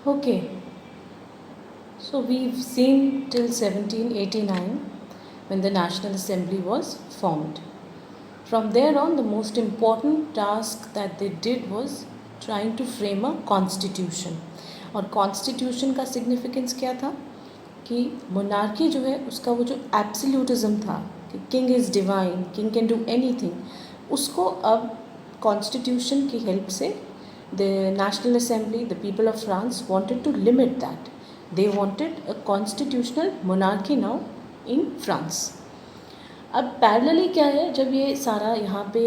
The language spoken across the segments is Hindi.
Okay, so we've seen till 1789 when the National Assembly was formed. From there on, the most important task that they did was trying to frame a constitution. और कॉन्स्टिट्यूशन का सिग्निफिकेंस क्या था कि मोनार्की जो है उसका वो जो एब्सोल्यूटिज्म था कि king is divine, king can do anything, उसको अब कॉन्स्टिट्यूशन की हेल्प से the National Assembly, the people of France wanted to limit that. They wanted a constitutional monarchy now in France. अब पैरेलली क्या है, जब ये सारा यहाँ पे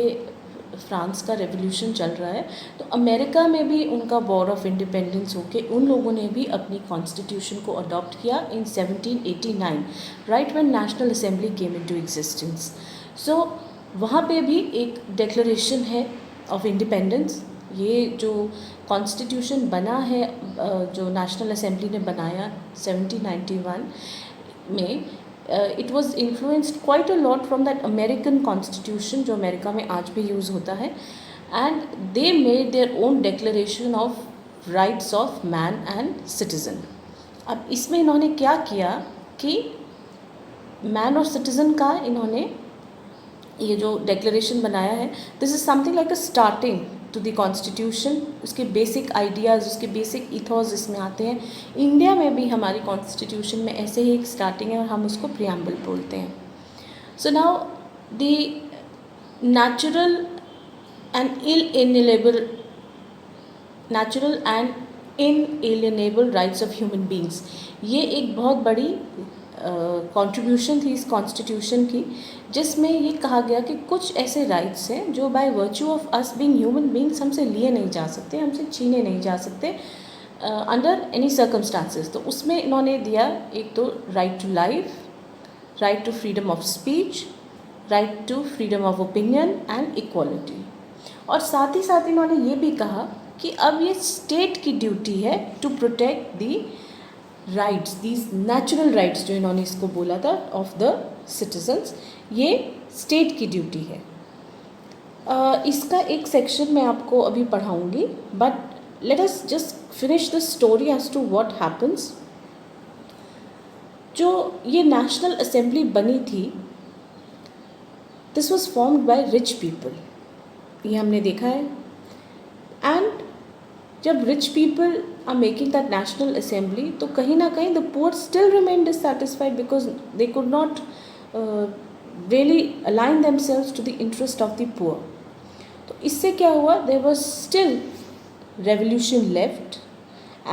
फ्रांस का रेवोल्यूशन चल रहा है तो अमेरिका में भी उनका वॉर ऑफ इंडिपेंडेंस होके उन लोगों ने भी अपनी कॉन्स्टिट्यूशन को अडॉप्ट किया in 1789, right when national assembly came into existence. So वहाँ पे भी एक डिक्लेरेशन है ऑफ इंडिपेंडेंस. ये जो कॉन्स्टिट्यूशन बना है जो नेशनल असेंबली ने बनाया 1791 में, it was influenced quite a lot from that American constitution जो अमेरिका में आज भी यूज़ होता है. And they made their own declaration of rights of man and citizen. अब इसमें इन्होंने क्या किया कि मैन और सिटीज़न का इन्होंने ये जो डिक्लेरेशन बनाया है, this is something like a starting to the constitution. उसके बेसिक आइडियाज़, उसके बेसिक इथॉस इसमें आते हैं. इंडिया में भी हमारी कॉन्स्टिट्यूशन में ऐसे ही एक स्टार्टिंग है और हम उसको प्रियम्बल बोलते हैं. So now the natural and inalienable rights of human beings, ये एक बहुत बड़ी कंट्रीब्यूशन थी इस कॉन्स्टिट्यूशन की, जिसमें ये कहा गया कि कुछ ऐसे राइट्स हैं जो by virtue of us being human beings हमसे लिए नहीं जा सकते, हमसे छीने नहीं जा सकते अंडर एनी सर्कमस्टांसेस. तो उसमें इन्होंने दिया एक तो right to life, right to freedom of speech, right to freedom of opinion and equality. और साथ ही साथ इन्होंने ये भी कहा कि अब ये स्टेट की ड्यूटी है to protect the rights, these natural rights जो इन्होंने इसको बोला था ऑफ द सिटीजन्स, ये स्टेट की ड्यूटी है. इसका एक सेक्शन मैं आपको अभी पढ़ाऊँगी, but let us just finish the story as to what happens. जो ये नेशनल असेंबली बनी थी, this was formed by rich people, ये हमने देखा है. एंड जब rich people are making that national assembly तो कहीं ना कहीं the poor still remain dissatisfied because they could not really align themselves to the interest of the poor. तो इससे क्या हुआ, there was still revolution left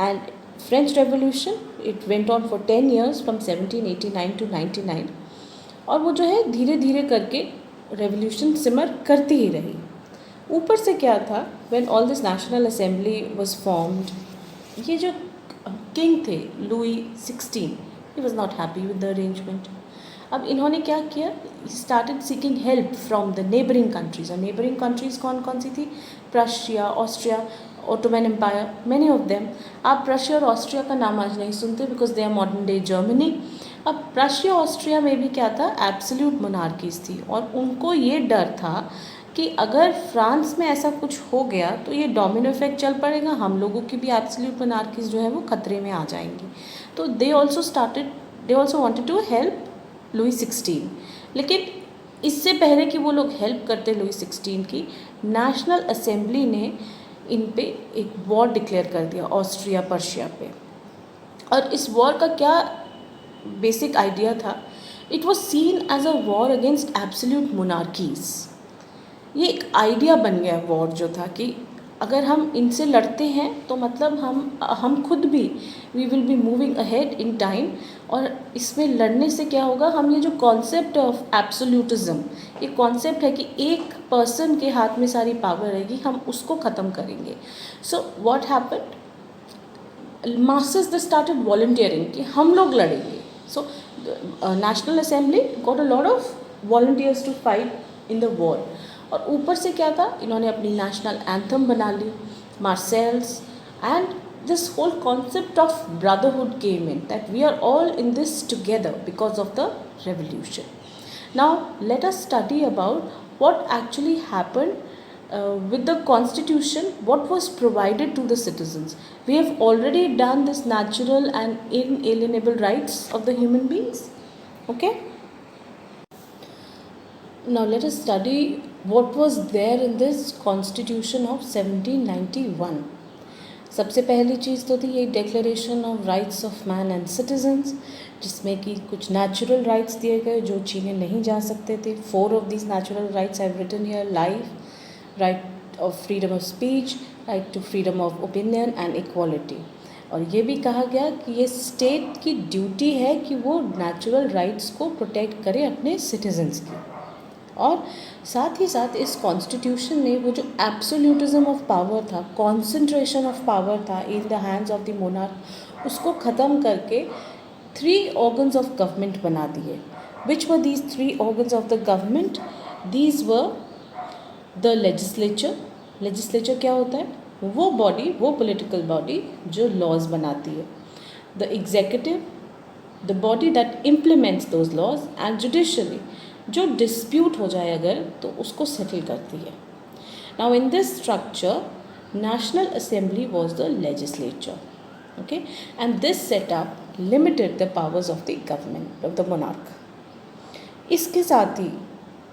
and French Revolution, it went on for 10 years from 1789 to 99. और वो जो है धीरे धीरे करके रेवोल्यूशन सिमर करती ही रही. ऊपर से क्या था, when all this national assembly was formed, ये जो किंग थे Louis 16, he was not happy with the arrangement. अब इन्होंने क्या किया, started seeking help from the neighbouring countries. और नेबरिंग कंट्रीज़ कौन कौन सी थी, Prussia, Austria, Ottoman empire, many of them. आप प्रशिया और ऑस्ट्रिया का नाम आज नहीं सुनते because they are modern day Germany. अब प्रशिया ऑस्ट्रिया में भी क्या था, एब्सोल्यूट मोनार्कीज थी और उनको ये डर था कि अगर फ्रांस में ऐसा कुछ हो गया तो ये डोमिनो इफेक्ट चल पड़ेगा, हम लोगों की भी एब्सोल्यूट मोनार्कीज जो है वो खतरे में आ जाएंगी. तो they also wanted to help Louis 16. लेकिन इससे पहले कि वो लोग हेल्प करते लुई 16 की, नेशनल असेंबली ने इन पे एक वॉर डिक्लेयर कर दिया ऑस्ट्रिया पर्शिया पे. और इस वॉर का क्या बेसिक आइडिया था, it was seen as a war against absolute monarchies. ये एक आइडिया बन गया वॉर जो था कि अगर हम इनसे लड़ते हैं तो मतलब हम खुद भी we will be moving ahead in time. और इसमें लड़ने से क्या होगा, हम ये जो कॉन्सेप्ट ऑफ एब्सोल्यूटिज्म, ये कॉन्सेप्ट है कि एक पर्सन के हाथ में सारी पावर रहेगी, हम उसको ख़त्म करेंगे. So what happened, masses they started volunteering कि हम लोग लड़ेंगे. So national assembly got a lot of volunteers to fight in the war. और ऊपर से क्या था, इन्होंने अपनी नेशनल एंथम बना ली, मार्सेल्स, and this whole concept of brotherhood came in, that we are all in this together because of the revolution. Now let us study about what actually happened with the constitution what was provided to the citizens. We have already done this natural and inalienable rights of the human beings. Okay, now let us study what was there in this constitution of 1791. सबसे पहली चीज़ तो थी ये declaration of rights of man and citizens, जिसमें कि कुछ नेचुरल राइट्स दिए गए जो छीने नहीं जा सकते थे. 4 of these natural rights I have written here: life, right of freedom of speech, right to freedom of opinion and equality. और ये भी कहा गया कि ये स्टेट की ड्यूटी है कि वो नेचुरल राइट्स को प्रोटेक्ट करे अपने सिटीजन्स की. और साथ ही साथ इस कॉन्स्टिट्यूशन ने वो जो एब्सोल्यूटिज्म ऑफ पावर था, कॉन्सेंट्रेशन ऑफ पावर था in the hands of the monarch, उसको ख़त्म करके 3 ऑर्गन्स ऑफ गवर्नमेंट बना दिए. Which were these 3 organs of the government? These were the legislature. Legislature क्या होता है? वो बॉडी, वो पॉलिटिकल बॉडी जो लॉज बनाती है. The executive, the body that implements those laws, and judiciary, जो डिस्प्यूट हो जाए अगर तो उसको सेटल करती है. Now in this structure national assembly was the legislature. Okay, and this setup limited the powers of the government of the monarch. इसके साथ ही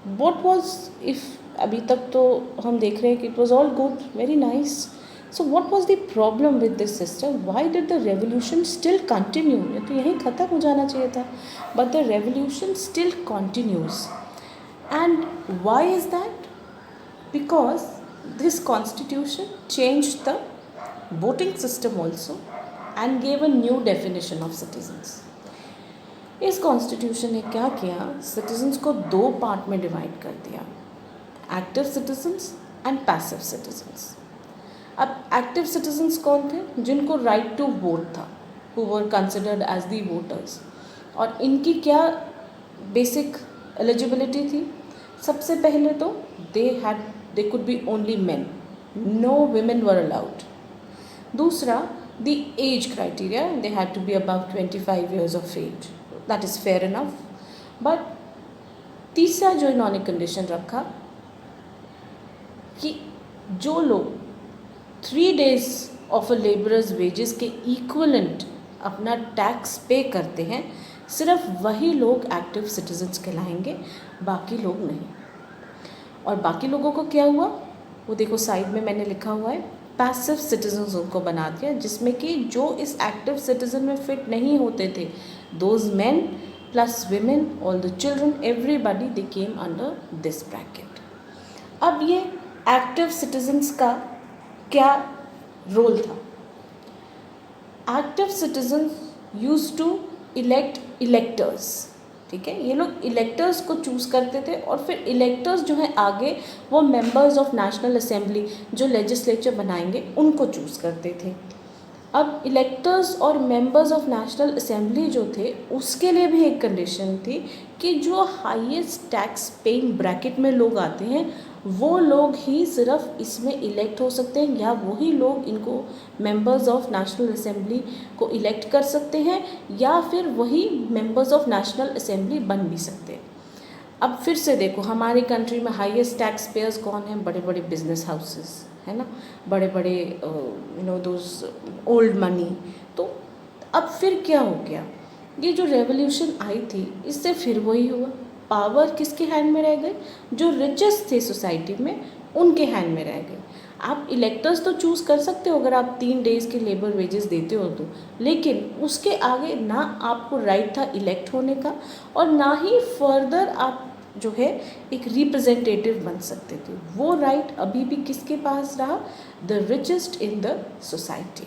व्हाट वाज, इफ अभी तक तो हम देख रहे हैं कि it was all good, very nice. So what was the problem with this system? Why did the revolution still continue? ये तो यहीं ख़त्म हो जाना चाहिए था, but the revolution still continues. And why is that? Because this constitution change the voting system also and gave a new definition of citizens. इस कॉन्स्टिट्यूशन ने क्या किया? सिटीजन्स को 2 पार्ट में डिवाइड कर दिया: active citizens and passive citizens. अब एक्टिव सिटीजन्स कौन थे? जिनको राइट टू वोट था, who were considered as the voters. और इनकी क्या बेसिक एलिजिबिलिटी थी? सबसे पहले तो they could be only men, no women were allowed. दूसरा, the age criteria, they had to be above 25 years of age. That is fair enough. But तीसरा जो इन्होंने कंडीशन रखा कि जो लोग 3 days of a labourers wages के इक्वलेंट अपना टैक्स पे करते हैं, सिर्फ वही लोग एक्टिव सिटीजन्स कहलाएंगे, बाकी लोग नहीं. और बाकी लोगों को क्या हुआ वो देखो साइड में मैंने लिखा हुआ है, पैसिव सिटीजन्स उनको बना दिया, जिसमें कि जो इस एक्टिव सिटीजन में फिट नहीं होते थे, those men plus women, all the children, everybody they came under this bracket. अब ये एक्टिव सिटीजन्स का क्या रोल था? Active citizens used to elect electors. ठीक है, ये लोग इलेक्टर्स को चूज़ करते थे और फिर इलेक्टर्स जो हैं आगे वो मेंबर्स ऑफ नेशनल असेंबली जो लेजिस्लेचर बनाएंगे उनको चूज़ करते थे. अब इलेक्टर्स और मेंबर्स ऑफ नेशनल असेंबली जो थे उसके लिए भी एक कंडीशन थी कि जो हाईएस्ट टैक्स पेइंग ब्रैकेट में लोग आते हैं वो लोग ही सिर्फ इसमें इलेक्ट हो सकते हैं, या वही लोग इनको मेंबर्स ऑफ नेशनल असेंबली को इलेक्ट कर सकते हैं, या फिर वही मेंबर्स ऑफ नेशनल असेंबली बन भी सकते हैं. अब फिर से देखो हमारी कंट्री में हाईएस्ट टैक्स पेयर्स कौन हैं? बड़े बड़े बिजनेस हाउसेस है ना, बड़े बड़े दोज ओल्ड मनी. तो अब फिर क्या हो गया? ये जो रेवोल्यूशन आई थी इससे फिर वही हुआ, पावर किसके हैंड में रह गए? जो रिचेस्ट थे सोसाइटी में उनके हैंड में रह गए. आप इलेक्टर्स तो चूज़ कर सकते हो अगर आप 3 days के लेबर वेजेस देते हो तो, लेकिन उसके आगे ना आपको राइट था इलेक्ट होने का और ना ही फर्दर आप जो है एक रिप्रेजेंटेटिव बन सकते थे. वो राइट अभी भी किसके पास रहा? The richest in the society.